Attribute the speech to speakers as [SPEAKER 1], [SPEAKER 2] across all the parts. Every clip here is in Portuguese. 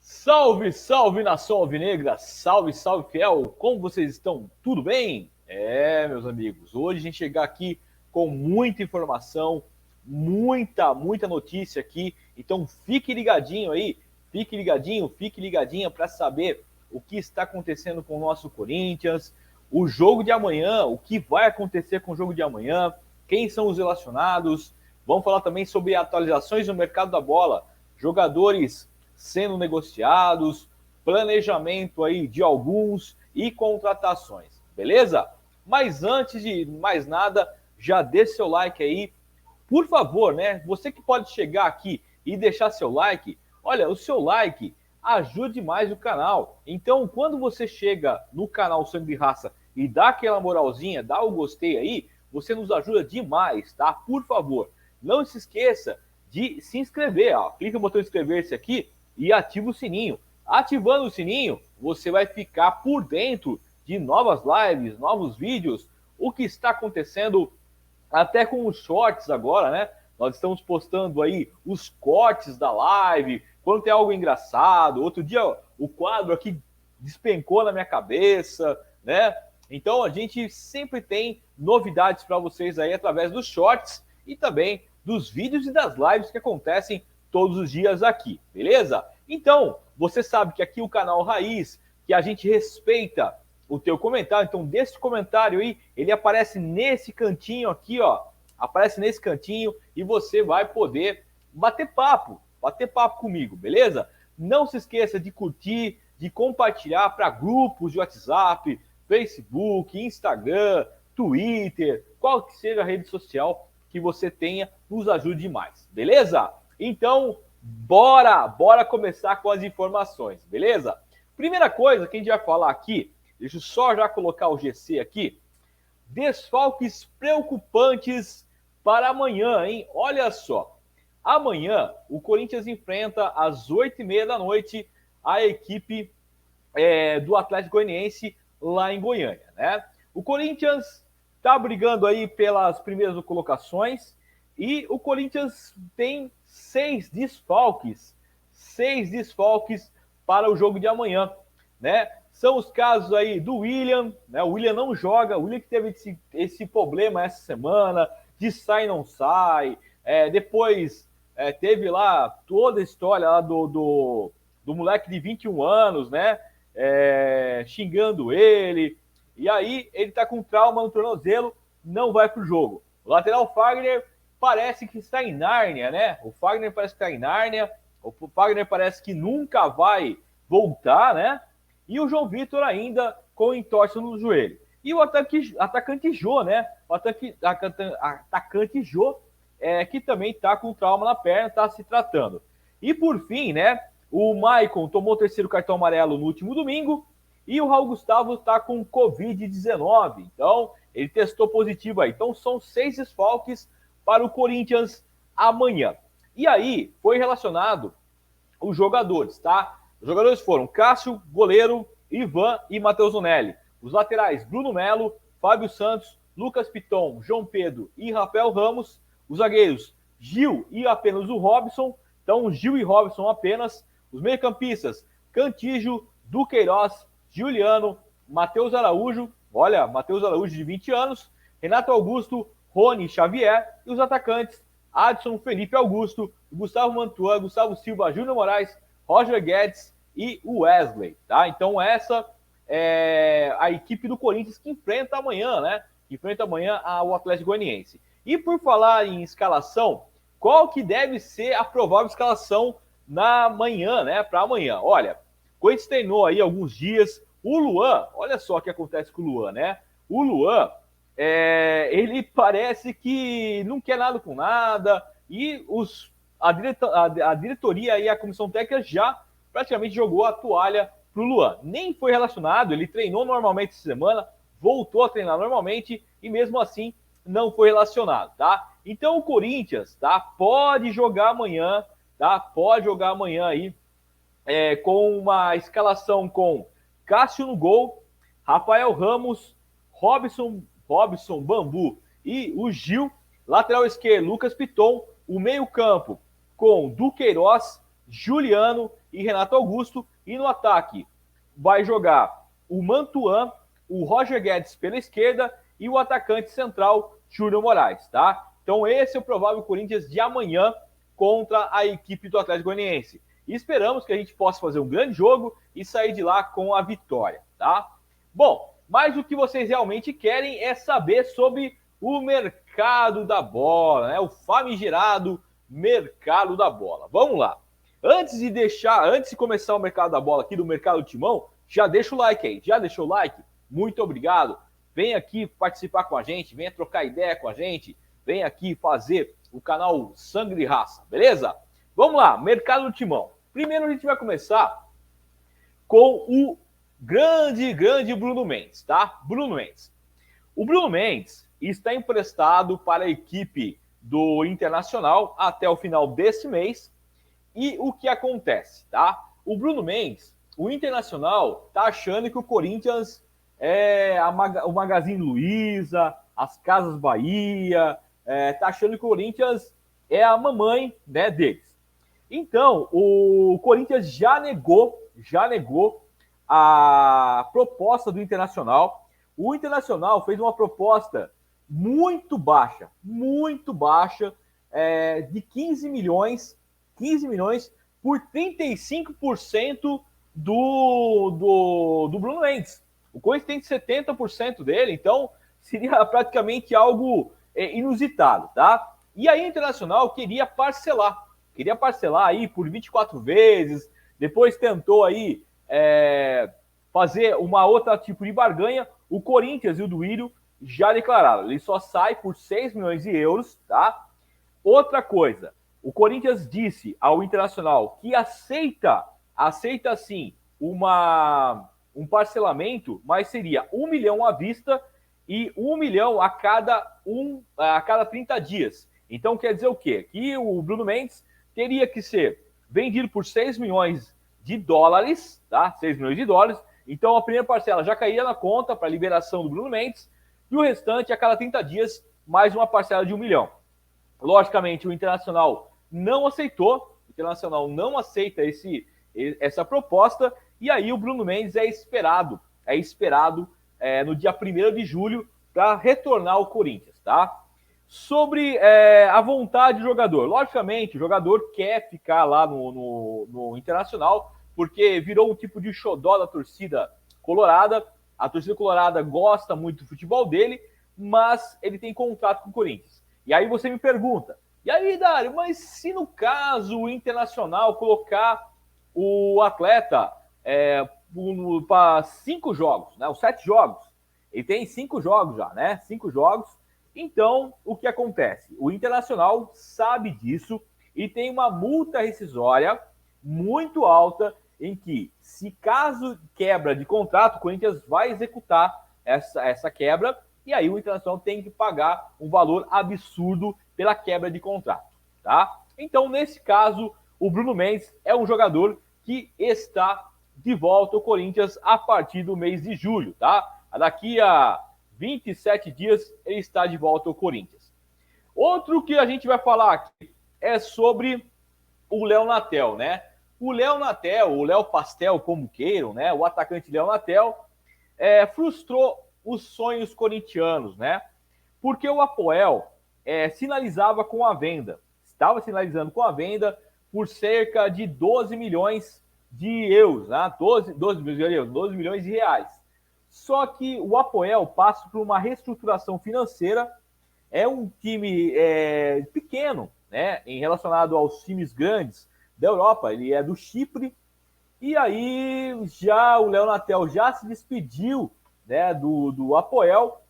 [SPEAKER 1] Salve, salve nação alvinegra, salve, salve fiel, como vocês estão? Tudo bem? Meus amigos, hoje a gente chega aqui com muita informação, muita notícia aqui, então fique ligadinho aí, fique ligadinha para saber o que está acontecendo com o nosso Corinthians, o jogo de amanhã, o que vai acontecer com o jogo de amanhã, quem são os relacionados, vamos falar também sobre atualizações no mercado da bola, jogadores sendo negociados, planejamento aí de alguns e contratações, beleza? Mas antes de mais nada, já deixe seu like aí, por favor, né? Você que pode chegar aqui e deixar seu like, olha, o seu like ajuda demais o canal. Então, quando você chega no canal Sangue de Raça e dá aquela moralzinha, dá o gostei aí, você nos ajuda demais, tá? Por favor, não se esqueça de se inscrever, ó. Clica no botão inscrever-se aqui e ativa o sininho. Ativando o sininho, você vai ficar por dentro de novas lives, novos vídeos, o que está acontecendo até com os shorts agora, né? Nós estamos postando aí os cortes da live, quando tem algo engraçado. Outro dia o quadro aqui despencou na minha cabeça, né? Então a gente sempre tem novidades para vocês aí através dos shorts e também dos vídeos e das lives que acontecem todos os dias aqui, beleza? Então, você sabe que aqui o canal Raiz, que a gente respeita o teu comentário, então deixa o comentário aí, ele aparece nesse cantinho aqui, ó, aparece nesse cantinho e você vai poder bater papo comigo, beleza? Não se esqueça de curtir, de compartilhar para grupos de WhatsApp, Facebook, Instagram, Twitter, qual que seja a rede social que você tenha, nos ajude demais, beleza? Então, bora começar com as informações, beleza? Primeira coisa que a gente vai falar aqui, deixa eu só já colocar o GC aqui, desfalques preocupantes para amanhã, hein? Olha só, amanhã o Corinthians enfrenta às 8h30 da noite a equipe do Atlético Goianiense lá em Goiânia, né? O Corinthians tá brigando aí pelas primeiras colocações e o Corinthians tem 6 desfalques para o jogo de amanhã, né? São os casos aí do William, né? O William não joga, o William que teve esse problema essa semana, de sai não sai, depois teve lá toda a história lá do moleque de 21 anos, né? Xingando ele, e aí ele tá com trauma no tornozelo, não vai pro jogo. O lateral Fagner parece que está em Nárnia, né? O Fagner parece que está em Nárnia, o Fagner parece que nunca vai voltar, né? E o João Vitor ainda com entorse no joelho. E o atacante Jô, né? O atacante Jô, que também está com trauma na perna, está se tratando. E por fim, né? O Maicon tomou o terceiro cartão amarelo no último domingo e o Raul Gustavo está com Covid-19. Então, ele testou positivo aí. Então, são 6 desfalques para o Corinthians amanhã. E aí, foi relacionado os jogadores, tá? Os jogadores foram Cássio, goleiro, Ivan e Matheus Onelli. Os laterais, Bruno Melo, Fábio Santos, Lucas Piton, João Pedro e Rafael Ramos. Os zagueiros, Gil e apenas o Robson. Então, Gil e Robson apenas. Os meio-campistas, Cantígio, Duqueiroz, Juliano, Matheus Araújo. Olha, Matheus Araújo de 20 anos. Renato Augusto, Rony Xavier, e os atacantes, Adson, Felipe Augusto, Gustavo Mantuan, Gustavo Silva, Júnior Moraes, Roger Guedes e Wesley, tá? Então essa é a equipe do Corinthians que enfrenta amanhã, né? Que enfrenta amanhã o Atlético Goianiense. E por falar em escalação, qual que deve ser a provável escalação na manhã, né? Para amanhã. Olha, o Corinthians treinou aí alguns dias, o Luan, olha só o que acontece com o Luan, né? O Luan, ele parece que não quer nada com nada e a diretoria e a comissão técnica já praticamente jogou a toalha para o Luan. Nem foi relacionado, ele treinou normalmente essa semana, voltou a treinar normalmente e mesmo assim não foi relacionado, tá? Então o Corinthians, tá? Pode jogar amanhã, tá? Pode jogar amanhã aí com uma escalação com Cássio no gol, Rafael Ramos, Robson Bambu e o Gil, lateral esquerdo Lucas Piton, o meio-campo com Duqueiroz, Juliano e Renato Augusto, e no ataque vai jogar o Mantuan, o Roger Guedes pela esquerda e o atacante central Júnior Moraes, tá? Então esse é o provável Corinthians de amanhã contra a equipe do Atlético Goianiense. E esperamos que a gente possa fazer um grande jogo e sair de lá com a vitória, tá? Bom, mas o que vocês realmente querem é saber sobre o mercado da bola, né? O famigerado mercado da bola. Vamos lá. Antes de começar o mercado da bola aqui do Mercado Timão, já deixa o like aí. Já deixou o like? Muito obrigado. Vem aqui participar com a gente, venha trocar ideia com a gente, vem aqui fazer o canal Sangue de Raça, beleza? Vamos lá, Mercado do Timão. Primeiro a gente vai começar com o grande Bruno Mendes, tá? Bruno Mendes. O Bruno Mendes está emprestado para a equipe do Internacional até o final desse mês. E o que acontece, tá? O Bruno Mendes, o Internacional tá achando que o Corinthians é o Magazine Luiza, as Casas Bahia, tá achando que o Corinthians é a mamãe, né, deles. Então, o Corinthians já negou a proposta do Internacional. O Internacional fez uma proposta muito baixa, de 15 milhões por 35% do Bruno Mendes. O Corinthians tem 70% dele, então seria praticamente algo inusitado, tá? E aí o Internacional queria parcelar aí por 24 vezes, depois tentou aí fazer uma outra tipo de barganha. O Corinthians e o Duílio já declararam, ele só sai por 6 milhões de euros, tá? Outra coisa, o Corinthians disse ao Internacional que aceita sim um parcelamento, mas seria 1 milhão à vista e 1 milhão a cada 30 dias. Então quer dizer o quê? Que o Bruno Mendes teria que ser vendido por 6 milhões de dólares, tá? 6 milhões de dólares. Então a primeira parcela já cairia na conta para a liberação do Bruno Mendes e o restante a cada 30 dias mais uma parcela de 1 milhão. Logicamente o Internacional não aceitou, o Internacional não aceita essa proposta, e aí o Bruno Mendes é esperado no dia 1º de julho para retornar ao Corinthians, tá? Sobre a vontade do jogador, logicamente o jogador quer ficar lá no Internacional, porque virou um tipo de xodó da torcida colorada. A torcida colorada gosta muito do futebol dele, mas ele tem contrato com o Corinthians. E aí você me pergunta, e aí, Dário, mas se no caso o Internacional colocar o atleta para 5 jogos, né, os 7 jogos, ele tem 5 jogos já, né, 5 jogos, então o que acontece? O Internacional sabe disso e tem uma multa rescisória muito alta em que, se caso quebra de contrato, o Corinthians vai executar essa quebra e aí o Internacional tem que pagar um valor absurdo pela quebra de contrato, tá? Então, nesse caso, o Bruno Mendes é um jogador que está de volta ao Corinthians a partir do mês de julho, tá? Daqui a 27 dias ele está de volta ao Corinthians. Outro que a gente vai falar aqui é sobre o Léo Natel, né? O Léo Natel, o Léo Pastel, como queiram, né? O atacante Léo Natel frustrou os sonhos corintianos, né? Porque o Apoel sinalizava com a venda, estava sinalizando com a venda por cerca de 12 milhões de euros, né? 12 milhões de reais. Só que o Apoel passa por uma reestruturação financeira, é um time pequeno, né? Em relacionado aos times grandes da Europa, ele é do Chipre, e aí já o Léo Natel já se despediu, né, do Apoel,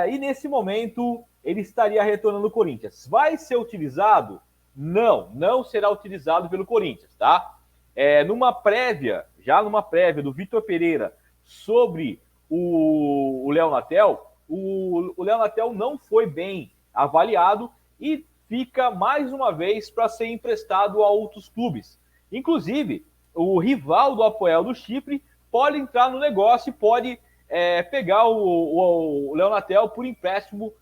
[SPEAKER 1] e nesse momento ele estaria retornando ao Corinthians. Vai ser utilizado? Não será utilizado pelo Corinthians, tá? Numa prévia do Vitor Pereira sobre o Léo Natel, o Léo Natel não foi bem avaliado e fica mais uma vez para ser emprestado a outros clubes. Inclusive, o rival do Apoel do Chipre pode entrar no negócio e pode pegar o Léo Natel por empréstimo,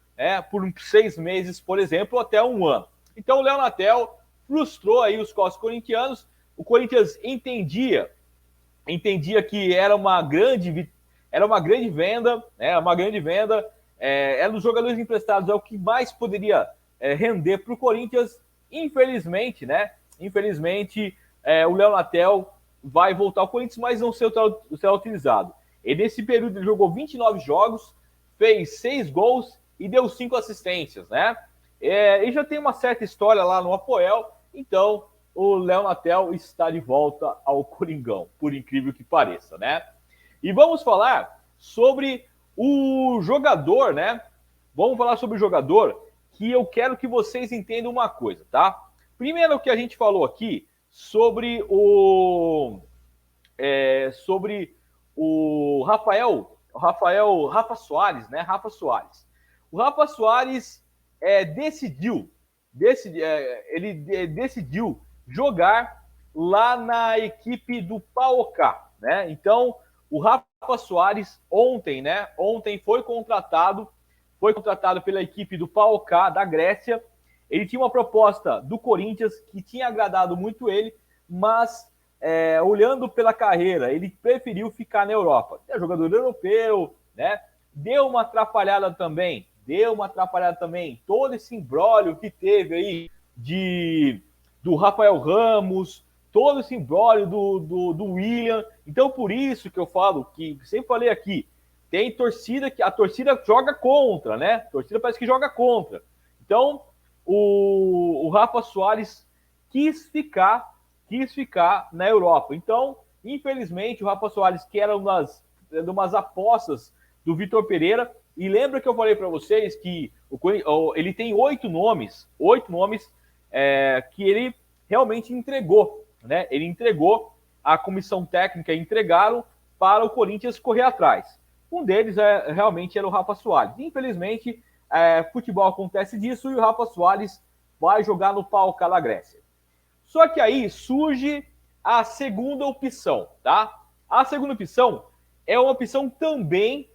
[SPEAKER 1] por 6 meses, por exemplo, até 1 ano. Então o Léo Natel frustrou aí os costos corintianos. O Corinthians entendia que era uma grande venda, era dos jogadores emprestados, é o que mais poderia render para o Corinthians. Infelizmente, o Léo Natel vai voltar ao Corinthians, mas não será utilizado. E nesse período ele jogou 29 jogos, fez 6 gols e deu 5 assistências, né? Ele já tem uma certa história lá no Apoel, então o Léo Natel está de volta ao Coringão, por incrível que pareça, né? E vamos falar sobre o jogador, né? Vamos falar sobre o jogador, que eu quero que vocês entendam uma coisa, tá? Primeiro o que a gente falou aqui sobre o Rafa Soares, né? Rafa Soares. O Rafa Soares decidiu jogar lá na equipe do PAOK, né? Então, o Rafa Soares ontem foi contratado pela equipe do PAOK da Grécia. Ele tinha uma proposta do Corinthians que tinha agradado muito ele, mas olhando pela carreira, ele preferiu ficar na Europa. É jogador europeu, né? Deu uma atrapalhada também. Todo esse imbróglio que teve aí do Rafael Ramos, todo esse imbróglio do William. Então, por isso que eu falo, que sempre falei aqui, tem torcida que a torcida joga contra, né? A torcida parece que joga contra. Então, o Rafa Soares quis ficar na Europa. Então, infelizmente, o Rafa Soares, que era umas apostas do Vitor Pereira, e lembra que eu falei para vocês que ele tem 8 nomes que ele realmente entregou, né? Ele entregou, a comissão técnica entregaram para o Corinthians correr atrás. Um deles realmente era o Rafa Soares. Infelizmente, futebol acontece disso e o Rafa Soares vai jogar no PAOK da Grécia. Só que aí surge a segunda opção, tá? A segunda opção é uma opção também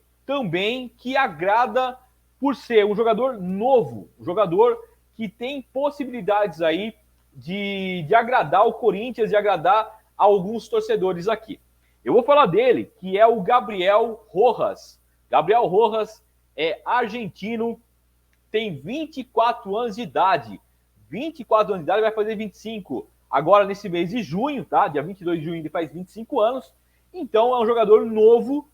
[SPEAKER 1] que agrada por ser um jogador novo, um jogador que tem possibilidades aí de agradar o Corinthians, de agradar alguns torcedores aqui. Eu vou falar dele, que é o Gabriel Rojas. Gabriel Rojas é argentino, tem 24 anos de idade. 24 anos de idade, vai fazer 25 agora nesse mês de junho, tá? Dia 22 de junho ele faz 25 anos. Então é um jogador novo,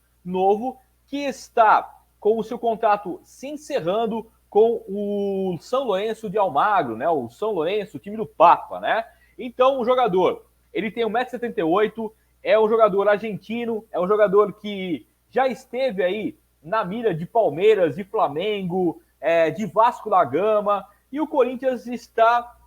[SPEAKER 1] que está com o seu contrato se encerrando com o São Lourenço de Almagro, né? O São Lourenço, o time do Papa, né? Então o jogador, ele tem 1,78 m, é um jogador argentino, é um jogador que já esteve aí na mira de Palmeiras, de Flamengo, de Vasco da Gama, e o Corinthians está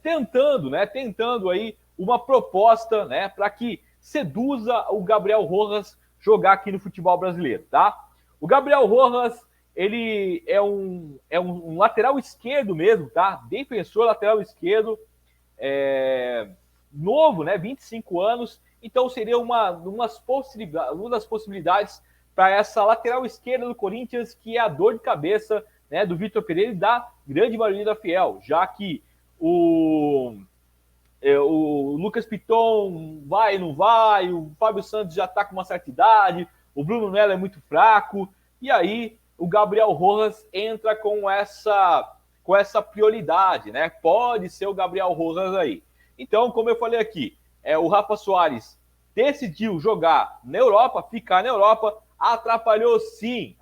[SPEAKER 1] tentando aí uma proposta, né, para que seduza o Gabriel Rojas jogar aqui no futebol brasileiro, tá? O Gabriel Rojas, ele é um lateral esquerdo mesmo, tá? Defensor lateral esquerdo, novo, né? 25 anos, então seria uma das possibilidades para essa lateral esquerda do Corinthians, que é a dor de cabeça, né, do Vitor Pereira e da grande maioria da Fiel, já que o Lucas Piton vai, não vai, o Fábio Santos já está com uma certa idade, o Bruno Melo é muito fraco, e aí o Gabriel Rojas entra com essa prioridade, né? Pode ser o Gabriel Rojas aí. Então, como eu falei aqui, o Rafa Soares decidiu jogar na Europa, ficar na Europa, atrapalhou sim.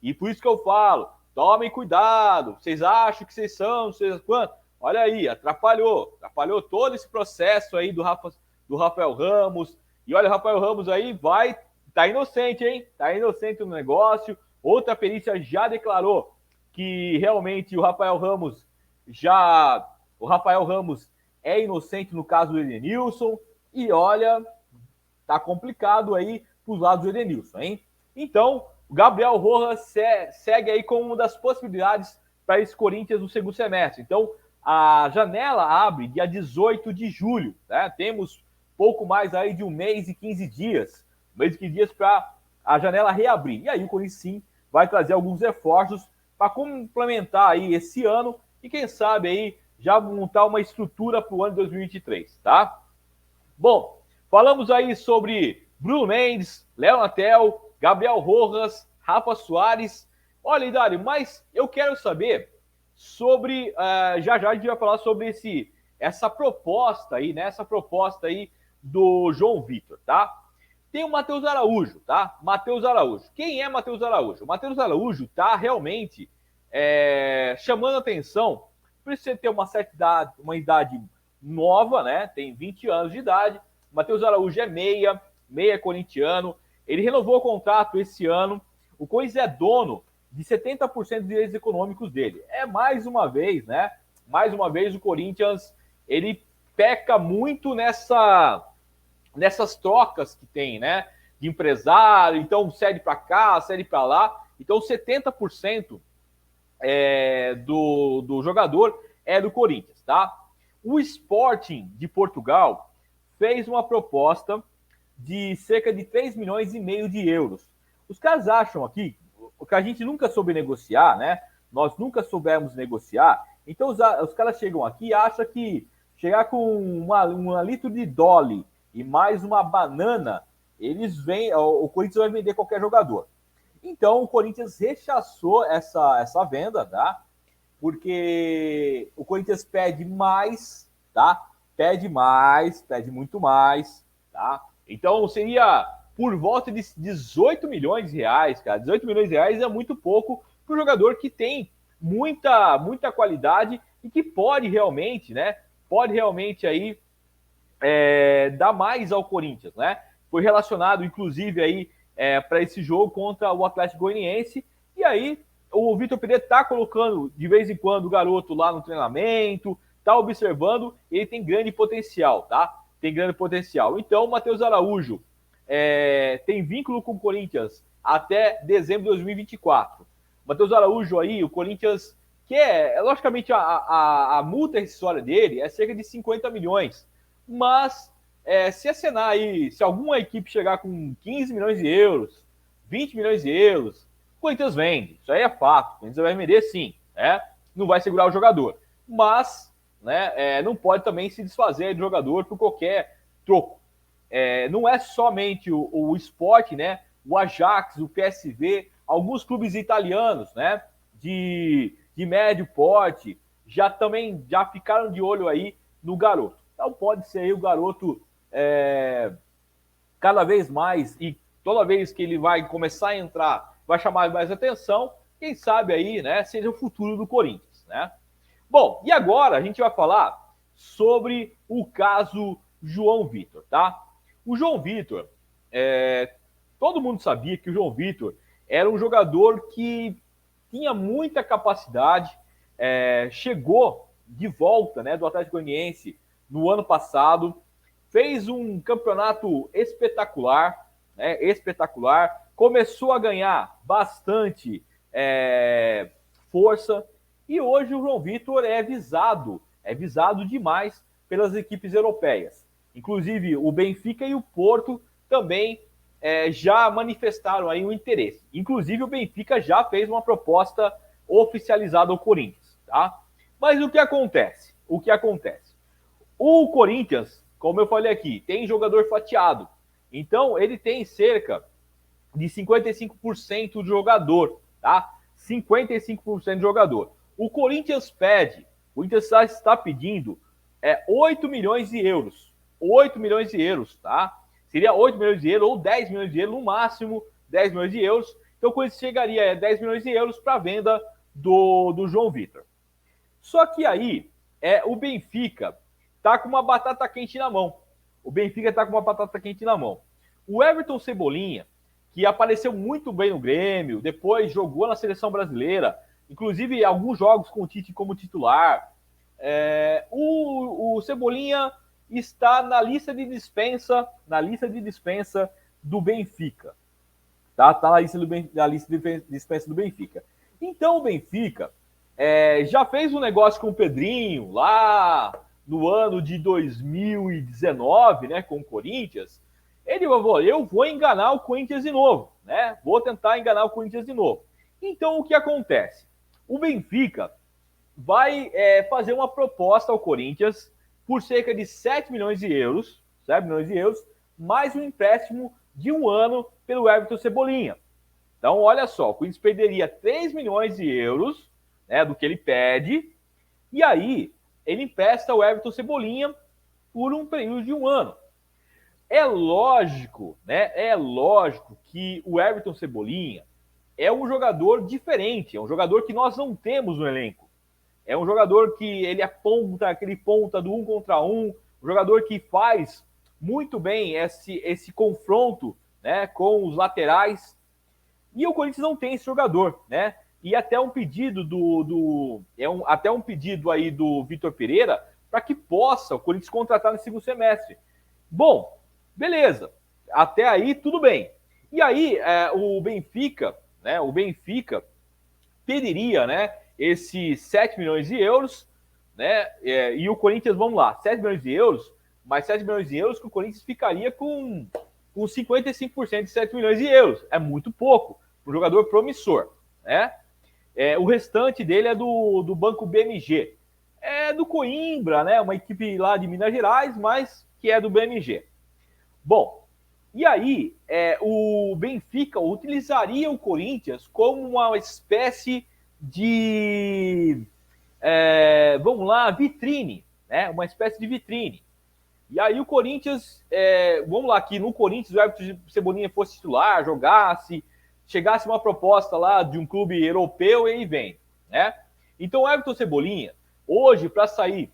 [SPEAKER 1] E por isso que eu falo, tomem cuidado, vocês acham que vocês são, não sei quanto. Olha aí, atrapalhou todo esse processo aí do Rafael Ramos. E olha, o Rafael Ramos aí tá inocente, hein? Tá inocente no negócio. Outra perícia já declarou que realmente o Rafael Ramos é inocente no caso do Edenilson. E olha, tá complicado aí pros lados do Edenilson, hein? Então, O Gabriel Rojas segue aí como uma das possibilidades para esse Corinthians no segundo semestre. Então, a janela abre dia 18 de julho, né? Temos pouco mais aí de 1 mês e 15 dias. 1 mês e 15 dias para a janela reabrir. E aí o Corinthians sim vai trazer alguns reforços para complementar aí esse ano e quem sabe aí já montar uma estrutura para o ano de 2023, tá? Bom, falamos aí sobre Bruno Mendes, Léo Natel, Gabriel Rojas, Rafa Soares. Olha, Dário, mas eu quero saber sobre. Já a gente vai falar sobre essa proposta aí, né? Essa proposta aí do João Vitor, tá? Tem o Matheus Araújo, tá? Matheus Araújo. Quem é Matheus Araújo? O Matheus Araújo tá realmente chamando atenção por você ter uma certa idade, uma idade nova, né? Tem 20 anos de idade. O Matheus Araújo é meia corintiano. Ele renovou o contrato esse ano. O Corinthians é dono de 70% dos direitos econômicos dele. É mais uma vez, né? Mais uma vez o Corinthians, ele peca muito nessas trocas que tem, né? De empresário, então cede para cá, cede para lá. Então 70% do jogador é do Corinthians, tá? O Sporting de Portugal fez uma proposta de cerca de 3,5 milhões de euros. Os caras acham aqui, o que a gente nunca soube negociar, né? Nós nunca soubemos negociar. Então os caras chegam aqui e acham que chegar com um litro de Dolly e mais uma banana, o Corinthians vai vender qualquer jogador. Então o Corinthians rechaçou essa venda, tá? Porque o Corinthians pede mais, tá? Pede muito mais, tá? Então seria por volta de 18 milhões de reais, cara. 18 milhões de reais é muito pouco para um jogador que tem muita qualidade e que pode realmente, né? Pode realmente aí dar mais ao Corinthians, né? Foi relacionado, inclusive, aí para esse jogo contra o Atlético Goianiense. E aí o Vitor Pereira está colocando de vez em quando o garoto lá no treinamento, está observando, ele tem grande potencial, tá? Tem grande potencial. Então, o Matheus Araújo tem vínculo com o Corinthians até dezembro de 2024. Matheus Araújo aí, o Corinthians quer, logicamente, a multa rescisória dele é cerca de 50 milhões. Mas se acenar aí, se alguma equipe chegar com 15 milhões de euros, 20 milhões de euros, o Corinthians vende. Isso aí é fato. O Corinthians vai vender sim. Né? Não vai segurar o jogador. Mas não pode também se desfazer do jogador por qualquer troco. Não é somente o Sport, né? O Ajax, o PSV, alguns clubes italianos, né? De médio porte, já ficaram de olho aí no garoto. Então pode ser aí o garoto cada vez mais, e toda vez que ele vai começar a entrar, vai chamar mais atenção, quem sabe aí, né, seja o futuro do Corinthians, né? Bom, e agora a gente vai falar sobre o caso João Vitor, tá? O João Vitor, todo mundo sabia que o João Vitor era um jogador que tinha muita capacidade, chegou de volta, né, do Atlético Goianiense no ano passado, fez um campeonato espetacular, né, espetacular, começou a ganhar bastante força, e hoje o João Vitor é visado demais pelas equipes europeias. Inclusive o Benfica e o Porto também já manifestaram aí o interesse. Inclusive o Benfica já fez uma proposta oficializada ao Corinthians, tá? Mas o que acontece? O Corinthians, como eu falei aqui, tem jogador fatiado. Então ele tem cerca de 55% de jogador, tá? 55% de jogador. O Corinthians está pedindo 8 milhões de euros. 8 milhões de euros, tá? Seria 8 milhões de euros ou 10 milhões de euros, no máximo 10 milhões de euros. Então o Corinthians chegaria a 10 milhões de euros para a venda do João Vitor. Só que aí o Benfica tá com uma batata quente na mão. O Everton Cebolinha, que apareceu muito bem no Grêmio, depois jogou na seleção brasileira, inclusive alguns jogos com o Tite como titular. O Cebolinha está na lista de dispensa do Benfica. tá? Tá na lista de dispensa do Benfica. Então o Benfica já fez um negócio com o Pedrinho lá no ano de 2019, né, com o Corinthians. Ele falou, eu vou enganar o Corinthians de novo, né? Vou tentar enganar o Corinthians de novo. Então o que acontece? O Benfica vai fazer uma proposta ao Corinthians por cerca de 7 milhões de euros, 7 milhões de euros, mais um empréstimo de um ano pelo Everton Cebolinha. Então, olha só, o Corinthians perderia 3 milhões de euros, né, do que ele pede, e aí ele empresta o Everton Cebolinha por um período de um ano. É lógico, né? É lógico que o Everton Cebolinha é um jogador diferente, é um jogador que nós não temos no elenco. É um jogador que ele aponta, aquele ponta do 1 contra 1, um jogador que faz muito bem esse confronto, né, com os laterais. E o Corinthians não tem esse jogador, né? E até um pedido até um pedido aí do Vitor Pereira para que possa o Corinthians contratar no segundo semestre. Bom, beleza. Até aí tudo bem. E aí o Benfica, né? O Benfica pediria, né? Esses 7 milhões de euros, né? E o Corinthians, vamos lá, 7 milhões de euros, mais 7 milhões de euros que o Corinthians ficaria com 55% de 7 milhões de euros. É muito pouco. Um jogador promissor, né? O restante dele é do Banco BMG. É do Coimbra, né? Uma equipe lá de Minas Gerais, mas que é do BMG. Bom, e aí o Benfica utilizaria o Corinthians como uma espécie de, vamos lá, vitrine, né? Uma espécie de vitrine. E aí o Corinthians, vamos lá, que no Corinthians o Everton Cebolinha fosse titular, jogasse, chegasse uma proposta lá de um clube europeu e aí vem, né? Então o Everton Cebolinha, hoje, para sair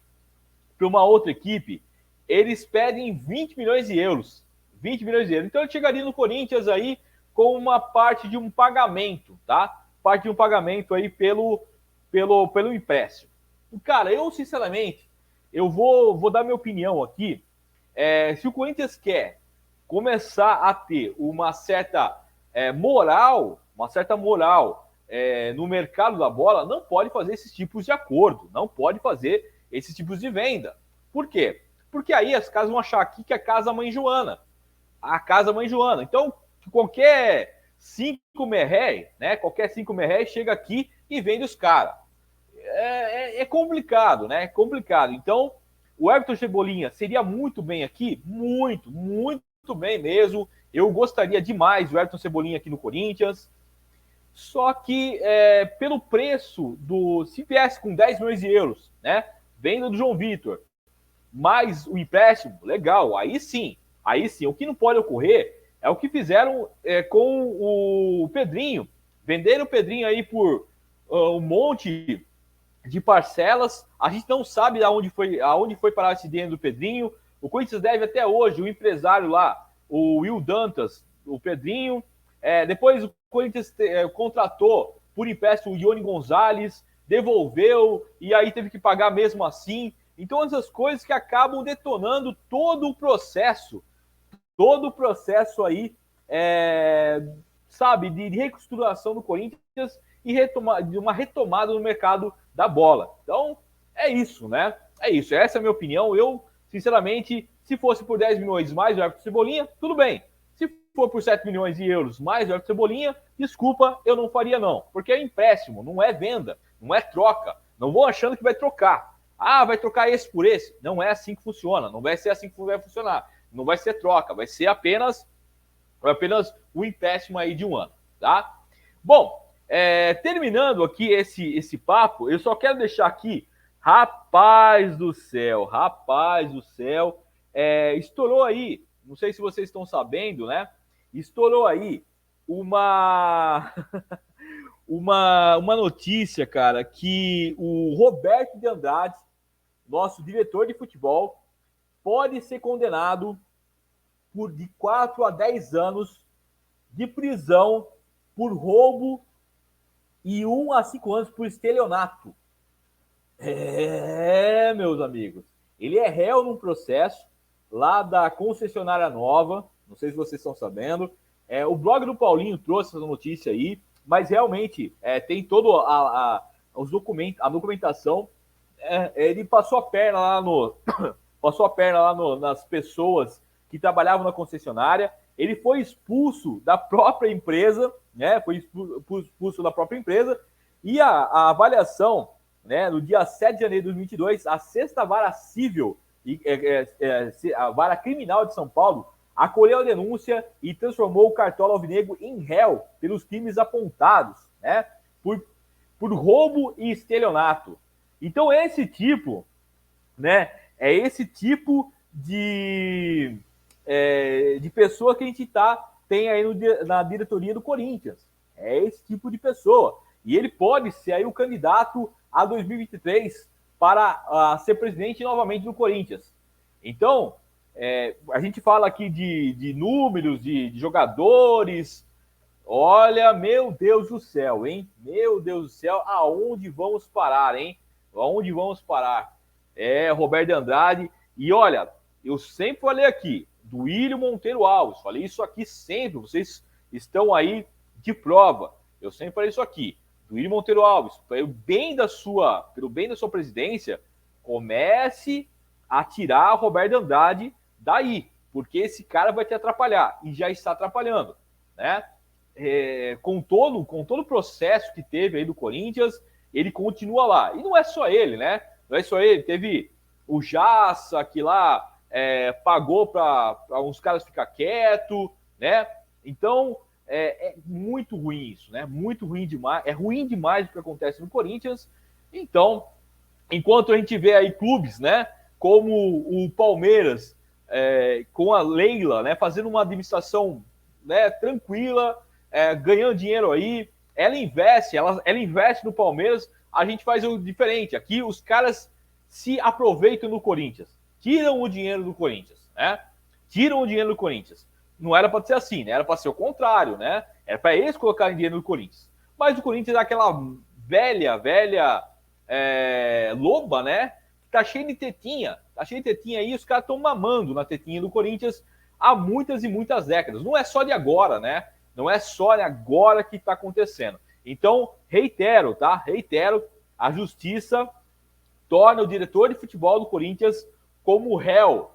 [SPEAKER 1] para uma outra equipe, eles pedem 20 milhões de euros. 20 milhões de euros. Então ele chegaria no Corinthians aí com uma parte de um pagamento, tá? Parte de um pagamento aí pelo empréstimo. E, cara, eu sinceramente, eu vou dar minha opinião aqui. Se o Corinthians quer começar a ter uma certa moral no mercado da bola, não pode fazer esses tipos de acordo, não pode fazer esses tipos de venda. Por quê? Porque aí as casas vão achar aqui que é a casa Mãe Joana. A casa Mãe Joana. Então, qualquer 5 merréis, né? Qualquer 5 merréis chega aqui e vende os caras. É complicado, né? É complicado. Então, o Everton Cebolinha seria muito bem aqui, muito, muito bem mesmo. Eu gostaria demais do Everton Cebolinha aqui no Corinthians. Só que pelo preço se viesse com 10 milhões de euros, né? Venda do João Vitor, mais o empréstimo, legal, aí sim. O que não pode ocorrer é o que fizeram com o Pedrinho. Venderam o Pedrinho aí por um monte de parcelas. A gente não sabe aonde foi parar esse dinheiro do Pedrinho. O Corinthians deve até hoje, o empresário lá, o Will Dantas, o Pedrinho. Depois o Corinthians contratou por empréstimo o Ione Gonzalez, devolveu e aí teve que pagar mesmo assim. Então, essas coisas que acabam detonando todo o processo aí, sabe, de reestruturação do Corinthians e de uma retomada no mercado da bola. Então, é isso, né? É isso, essa é a minha opinião. Eu, sinceramente, se fosse por 10 milhões mais o Everton Cebolinha, tudo bem. Se for por 7 milhões de euros mais o Everton Cebolinha, desculpa, eu não faria não. Porque é empréstimo, não é venda, não é troca. Não vou achando que vai trocar. Ah, vai trocar esse por esse. Não é assim que funciona. Não vai ser assim que vai funcionar. Não vai ser troca. Vai ser apenas o empréstimo aí de um ano, tá? Bom, terminando aqui esse papo, eu só quero deixar aqui, rapaz do céu, estourou aí, não sei se vocês estão sabendo, né? Estourou aí uma uma notícia, cara, que o Roberto de Andrade, nosso diretor de futebol, pode ser condenado por de 4 a 10 anos de prisão por roubo e 1 a 5 anos por estelionato. Meus amigos, ele é réu num processo lá da concessionária nova, não sei se vocês estão sabendo, O blog do Paulinho trouxe essa notícia aí, mas realmente tem todo os documentos, a documentação. Ele passou a perna lá nas pessoas que trabalhavam na concessionária. Ele foi expulso da própria empresa, né? Foi expulso da própria empresa. E a avaliação, né? No dia 7 de janeiro de 2022, a sexta vara civil a vara criminal de São Paulo acolheu a denúncia e transformou o Cartola Alvinegro em réu pelos crimes apontados, né? Por roubo e estelionato. Então, esse tipo, né? É esse tipo de pessoa que a gente tem aí na diretoria do Corinthians. É esse tipo de pessoa. E ele pode ser aí o candidato a 2023 para ser presidente novamente do Corinthians. Então, a gente fala aqui de números, de jogadores. Olha, meu Deus do céu, hein? Meu Deus do céu, aonde vamos parar, hein? Aonde vamos parar? Roberto Andrade. E olha, eu sempre falei aqui, do William Monteiro Alves, falei isso aqui sempre, vocês estão aí de prova. Eu sempre falei isso aqui, do William Monteiro Alves, pelo bem da sua presidência, comece a tirar Roberto Andrade daí, porque esse cara vai te atrapalhar, e já está atrapalhando, né? Com todo o processo que teve aí do Corinthians, ele continua lá. E não é só ele, né? Não é só ele. Teve o Jassa, que lá pagou para uns caras ficar quieto, né? Então, é muito ruim isso, né? Muito ruim demais. É ruim demais o que acontece no Corinthians. Então, enquanto a gente vê aí clubes, né? Como o Palmeiras, com a Leila, né? Fazendo uma administração, né, tranquila, ganhando dinheiro aí, ela investe no Palmeiras, a gente faz o diferente. Aqui os caras se aproveitam do Corinthians, tiram o dinheiro do Corinthians, né? Tiram o dinheiro do Corinthians. Não era para ser assim, né? Era para ser o contrário, né? Era para eles colocarem dinheiro no Corinthians. Mas o Corinthians é aquela velha loba, né? Tá cheio de tetinha aí, os caras estão mamando na tetinha do Corinthians há muitas e muitas décadas. Não é só de agora, né? Não é só de agora que está acontecendo. Então, reitero, tá? A justiça torna o diretor de futebol do Corinthians como réu.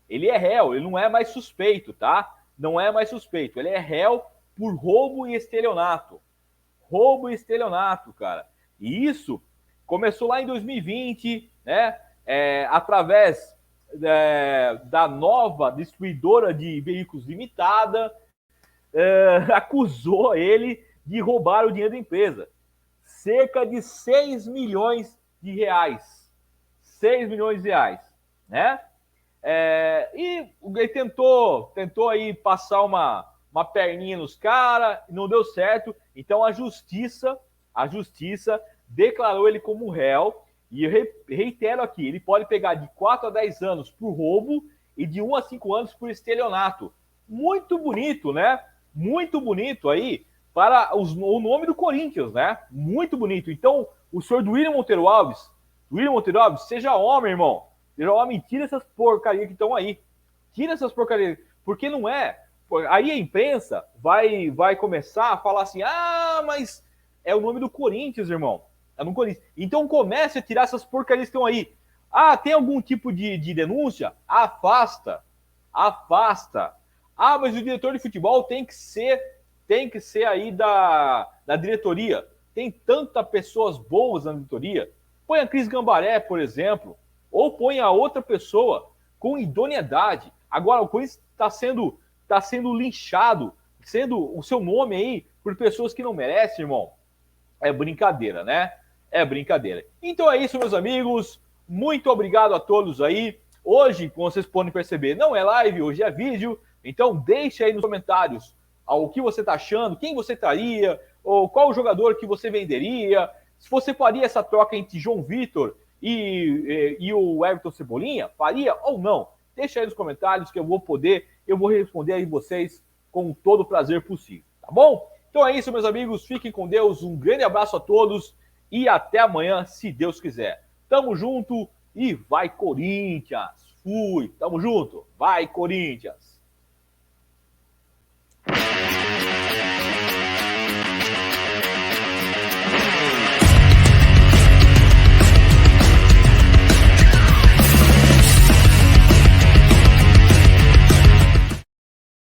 [SPEAKER 1] Ele é réu, ele não é mais suspeito, tá? Não é mais suspeito. Ele é réu por roubo e estelionato. Roubo e estelionato, cara. E isso começou lá em 2020, né? Através da nova distribuidora de veículos limitada, acusou ele de roubar o dinheiro da empresa. Cerca de 6 milhões de reais. 6 milhões de reais, né? E ele tentou aí passar uma perninha nos caras, não deu certo. Então a justiça declarou ele como réu. E eu reitero aqui, ele pode pegar de 4 a 10 anos por roubo e de 1 a 5 anos por estelionato. Muito bonito, né? Muito bonito aí para o nome do Corinthians, né? Muito bonito. Então, o senhor do William Monteiro Alves, seja homem, irmão. Seja homem, tira essas porcarias que estão aí. Tira essas porcarias. Porque não é. Aí a imprensa vai começar a falar assim: mas é o nome do Corinthians, irmão. É no Corinthians. Então comece a tirar essas porcarias que estão aí. Tem algum tipo de denúncia? Afasta. Mas o diretor de futebol tem que ser aí da diretoria. Tem tantas pessoas boas na diretoria. Põe a Cris Gambaré, por exemplo, ou põe a outra pessoa com idoneidade. Agora, o Corinthians está sendo linchado, sendo o seu nome aí por pessoas que não merecem, irmão. É brincadeira, né? É brincadeira. Então é isso, meus amigos. Muito obrigado a todos aí. Hoje, como vocês podem perceber, não é live, hoje é vídeo. Então deixe aí nos comentários o que você está achando, quem você traria, ou qual o jogador que você venderia, se você faria essa troca entre João Vitor e o Everton Cebolinha, faria ou não? Deixa aí nos comentários que eu vou responder aí vocês com todo o prazer possível, tá bom? Então é isso, meus amigos, fiquem com Deus, um grande abraço a todos e até amanhã, se Deus quiser. Tamo junto e vai Corinthians! Fui, tamo junto, vai Corinthians!